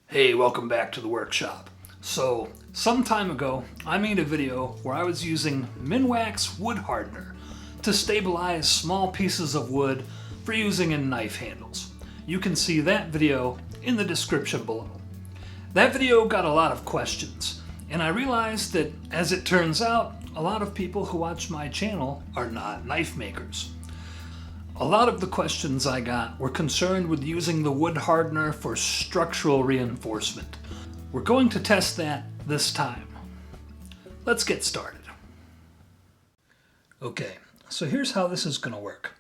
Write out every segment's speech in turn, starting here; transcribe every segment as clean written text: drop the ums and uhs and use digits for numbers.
Hey, welcome back to the workshop. So, some time ago, I made a video where I was using Minwax wood hardener to stabilize small pieces of wood for using in knife handles. You can see that video in the description below. That video got a lot of questions, and I realized that, as it turns out, a lot of people who watch my channel are not knife makers. A lot of the questions I got were concerned with using the wood hardener for structural reinforcement. We're going to test that this time. Let's get started. Okay, so here's how this is going to work.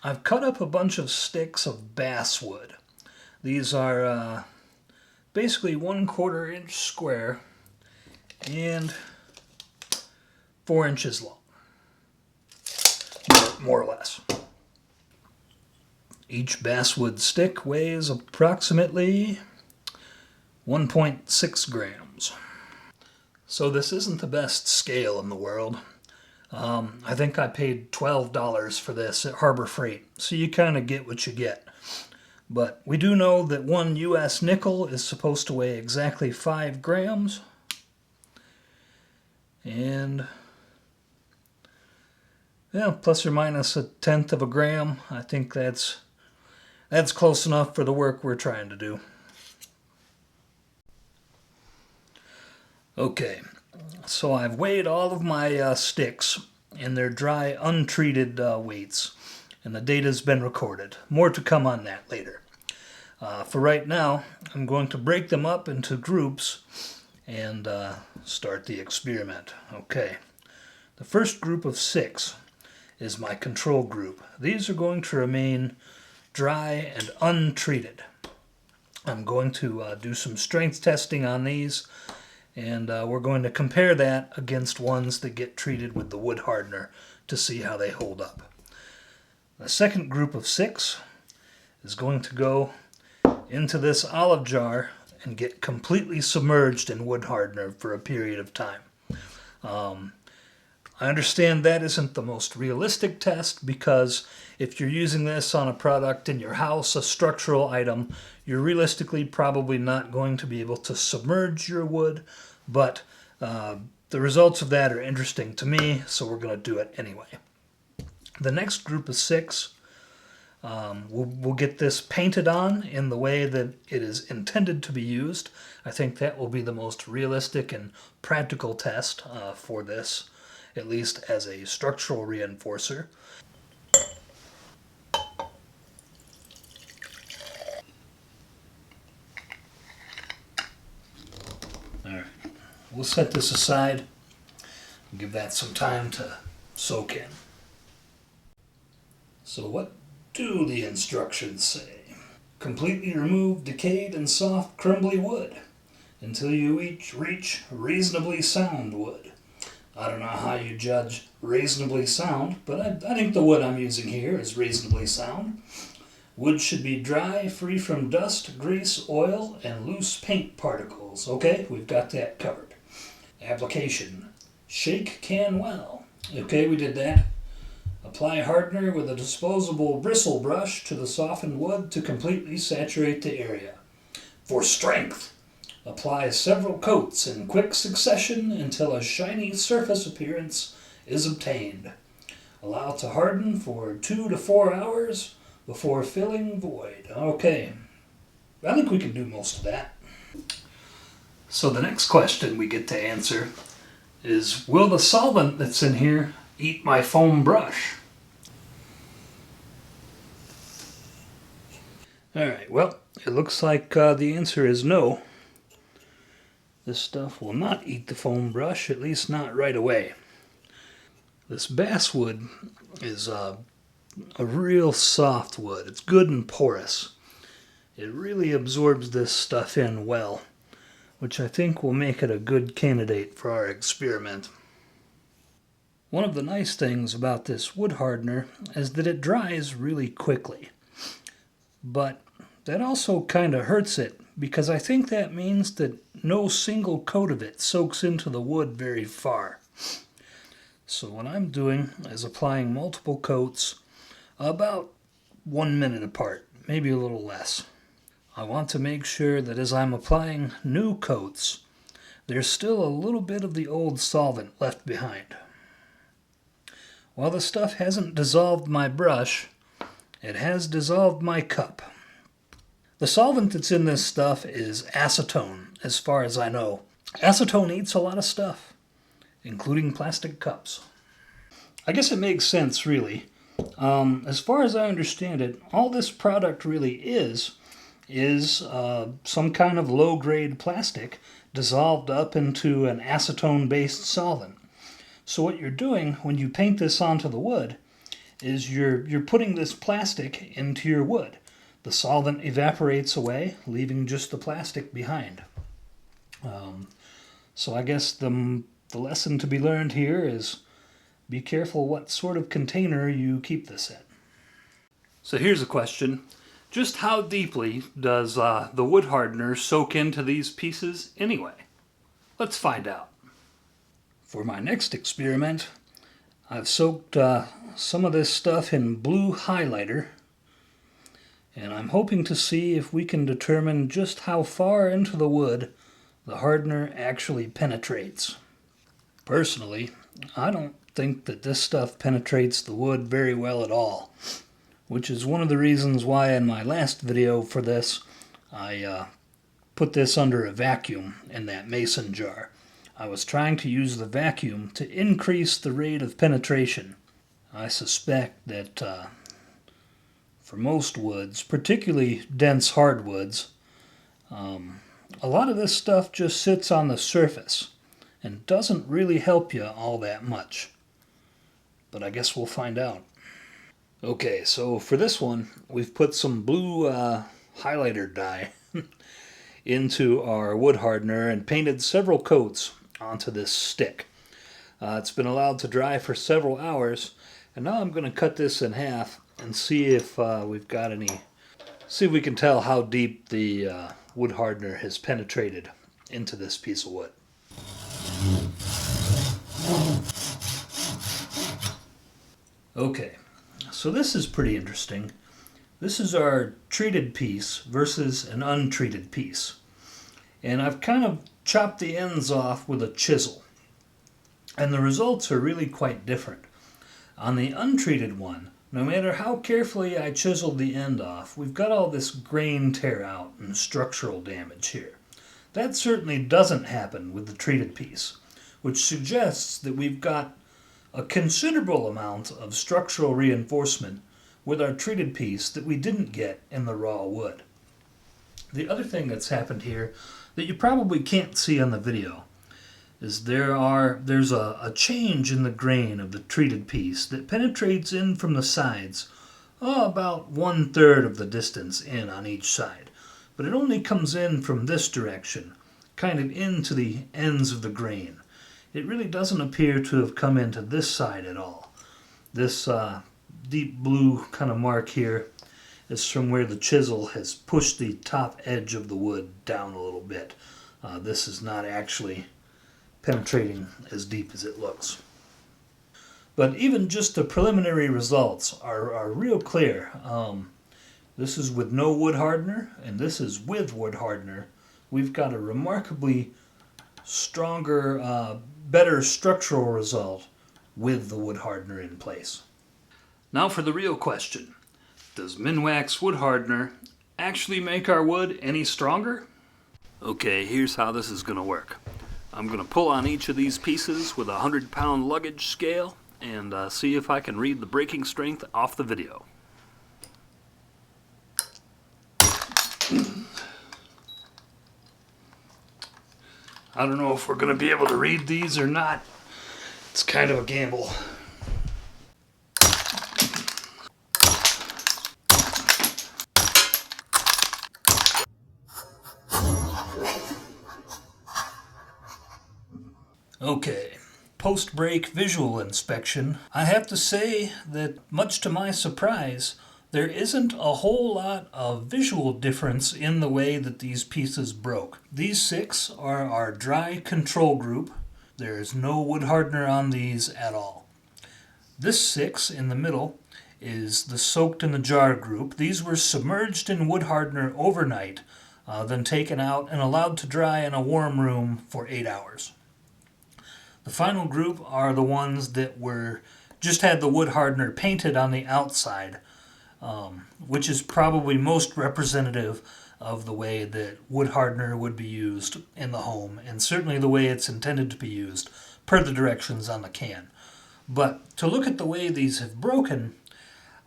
I've cut up a bunch of sticks of basswood. These are basically 1/4 inch square and 4 inches long, more or less. Each basswood stick weighs approximately 1.6 grams. So this isn't the best scale in the world. I think I paid $12 for this at Harbor Freight, so you kind of get what you get. But we do know that 1 US nickel is supposed to weigh exactly 5 grams. And yeah, plus or minus 1/10 of a gram. I think that's close enough for the work we're trying to do. Okay, so I've weighed all of my sticks in their dry, untreated weights, and the data's been recorded. More to come on that later. For right now, I'm going to break them up into groups and start the experiment. Okay, the first group of 6 is my control group. These are going to remain dry and untreated. I'm going to do some strength testing on these, and we're going to compare that against ones that get treated with the wood hardener to see how they hold up. The second group of 6 is going to go into this olive jar and get completely submerged in wood hardener for a period of time. I understand that isn't the most realistic test, because if you're using this on a product in your house, a structural item, you're realistically probably not going to be able to submerge your wood, but the results of that are interesting to me, so we're going to do it anyway. The next group of 6, we'll get this painted on in the way that it is intended to be used. I think that will be the most realistic and practical test for this, at least as a structural reinforcer. Alright, we'll set this aside and give that some time to soak in. So what do the instructions say? Completely remove decayed and soft crumbly wood until you reach reasonably sound wood. I don't know how you judge reasonably sound, but I think the wood I'm using here is reasonably sound. Wood should be dry, free from dust, grease, oil, and loose paint particles. Okay, we've got that covered. Application. Shake can well. Okay, we did that. Apply hardener with a disposable bristle brush to the softened wood to completely saturate the area. For strength, apply several coats in quick succession until a shiny surface appearance is obtained. Allow to harden for 2 to 4 hours before filling void. Okay, I think we can do most of that. So the next question we get to answer is, will the solvent that's in here eat my foam brush? Alright, well, it looks like the answer is no. This stuff will not eat the foam brush, at least not right away. This basswood is a real soft wood. It's good and porous. It really absorbs this stuff in well, which I think will make it a good candidate for our experiment. One of the nice things about this wood hardener is that it dries really quickly. But that also kind of hurts it, because I think that means that no single coat of it soaks into the wood very far. So what I'm doing is applying multiple coats about 1 minute apart, maybe a little less. I want to make sure that as I'm applying new coats, there's still a little bit of the old solvent left behind. While the stuff hasn't dissolved my brush, it has dissolved my cup. The solvent that's in this stuff is acetone, as far as I know. Acetone eats a lot of stuff, including plastic cups. I guess it makes sense, really. As far as I understand it, all this product really is some kind of low-grade plastic dissolved up into an acetone-based solvent. So what you're doing when you paint this onto the wood is you're putting this plastic into your wood. The solvent evaporates away, leaving just the plastic behind. So I guess the lesson to be learned here is be careful what sort of container you keep this in. So here's a question. Just how deeply does the wood hardener soak into these pieces anyway? Let's find out. For my next experiment, I've soaked some of this stuff in blue highlighter, and I'm hoping to see if we can determine just how far into the wood the hardener actually penetrates. Personally, I don't think that this stuff penetrates the wood very well at all, which is one of the reasons why in my last video for this, I put this under a vacuum in that mason jar. I was trying to use the vacuum to increase the rate of penetration. I suspect that for most woods, particularly dense hardwoods, a lot of this stuff just sits on the surface and doesn't really help you all that much. But I guess we'll find out. Okay, so for this one, we've put some blue highlighter dye into our wood hardener and painted several coats onto this stick. It's been allowed to dry for several hours, and now I'm going to cut this in half and see if we can tell how deep the wood hardener has penetrated into this piece of wood. Okay, so this is pretty interesting. This is our treated piece versus an untreated piece. And I've kind of chopped the ends off with a chisel. And the results are really quite different. On the untreated one, no matter how carefully I chiseled the end off, we've got all this grain tear out and structural damage here. That certainly doesn't happen with the treated piece, which suggests that we've got a considerable amount of structural reinforcement with our treated piece that we didn't get in the raw wood. The other thing that's happened here that you probably can't see on the video is there's a change in the grain of the treated piece that penetrates in from the sides about 1/3 of the distance in on each side. But it only comes in from this direction, kind of into the ends of the grain. It really doesn't appear to have come into this side at all. This deep blue kind of mark here is from where the chisel has pushed the top edge of the wood down a little bit. This is not actually penetrating as deep as it looks. But even just the preliminary results are real clear. This is with no wood hardener, and this is with wood hardener. We've got a remarkably stronger, better structural result with the wood hardener in place. Now for the real question. Does Minwax wood hardener actually make our wood any stronger? Okay, here's how this is going to work. I'm going to pull on each of these pieces with a 100-pound luggage scale and see if I can read the breaking strength off the video. I don't know if we're going to be able to read these or not. It's kind of a gamble. Okay, post-break visual inspection. I have to say that, much to my surprise, there isn't a whole lot of visual difference in the way that these pieces broke. These 6 are our dry control group. There's no wood hardener on these at all. This 6 in the middle is the soaked in the jar group. These were submerged in wood hardener overnight, then taken out and allowed to dry in a warm room for 8 hours. The final group are the ones that were just had the wood hardener painted on the outside, which is probably most representative of the way that wood hardener would be used in the home, and certainly the way it's intended to be used per the directions on the can. But to look at the way these have broken,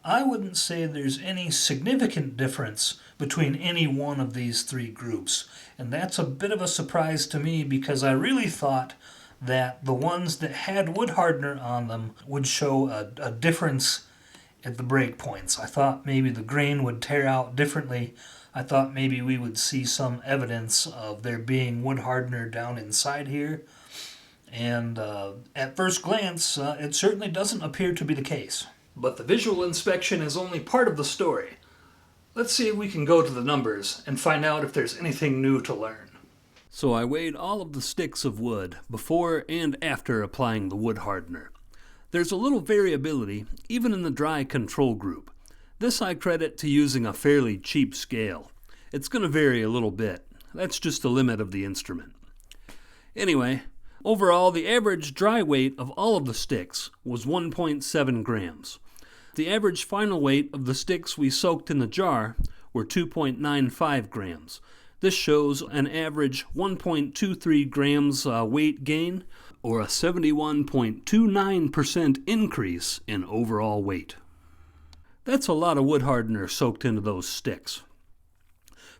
I wouldn't say there's any significant difference between any one of these three groups. And that's a bit of a surprise to me, because I really thought that the ones that had wood hardener on them would show a difference at the break points. I thought maybe the grain would tear out differently. I thought maybe we would see some evidence of there being wood hardener down inside here. And at first glance, it certainly doesn't appear to be the case. But the visual inspection is only part of the story. Let's see if we can go to the numbers and find out if there's anything new to learn. So I weighed all of the sticks of wood before and after applying the wood hardener. There's a little variability even in the dry control group. This I credit to using a fairly cheap scale. It's going to vary a little bit. That's just the limit of the instrument. Anyway, overall the average dry weight of all of the sticks was 1.7 grams. The average final weight of the sticks we soaked in the jar were 2.95 grams. This shows an average 1.23 grams weight gain, or a 71.29% increase in overall weight. That's a lot of wood hardener soaked into those sticks.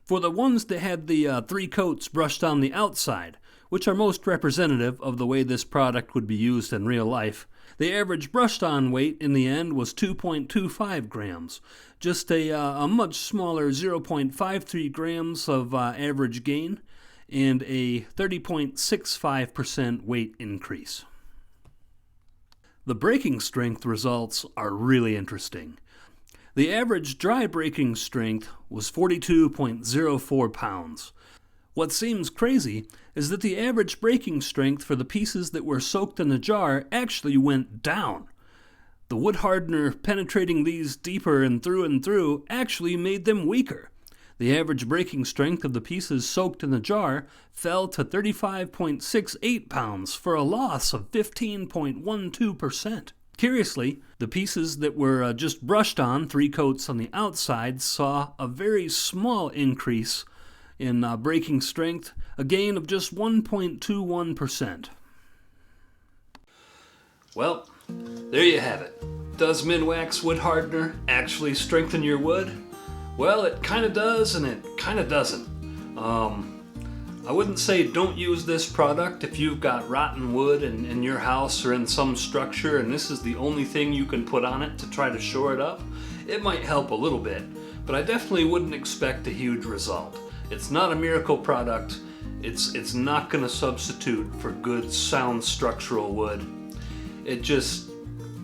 For the ones that had the 3 coats brushed on the outside, which are most representative of the way this product would be used in real life, the average brushed-on weight in the end was 2.25 grams, just a much smaller 0.53 grams of average gain, and a 30.65% weight increase. The breaking strength results are really interesting. The average dry breaking strength was 42.04 pounds. What seems crazy is that the average breaking strength for the pieces that were soaked in the jar actually went down. The wood hardener penetrating these deeper and through actually made them weaker. The average breaking strength of the pieces soaked in the jar fell to 35.68 pounds for a loss of 15.12%. Curiously, the pieces that were just brushed on, 3 coats on the outside, saw a very small increase in breaking strength, a gain of just 1.21%. Well, there you have it. Does Minwax wood hardener actually strengthen your wood? Well, it kind of does and it kind of doesn't. I wouldn't say don't use this product if you've got rotten wood in your house or in some structure and this is the only thing you can put on it to try to shore it up. It might help a little bit, but I definitely wouldn't expect a huge result. It's not a miracle product. It's not going to substitute for good, sound structural wood. It just,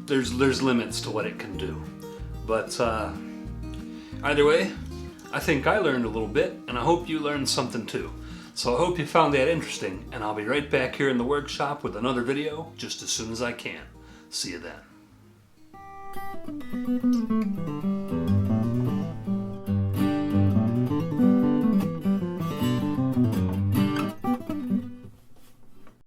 there's limits to what it can do. But either way, I think I learned a little bit, and I hope you learned something too. So I hope you found that interesting, and I'll be right back here in the workshop with another video just as soon as I can. See you then.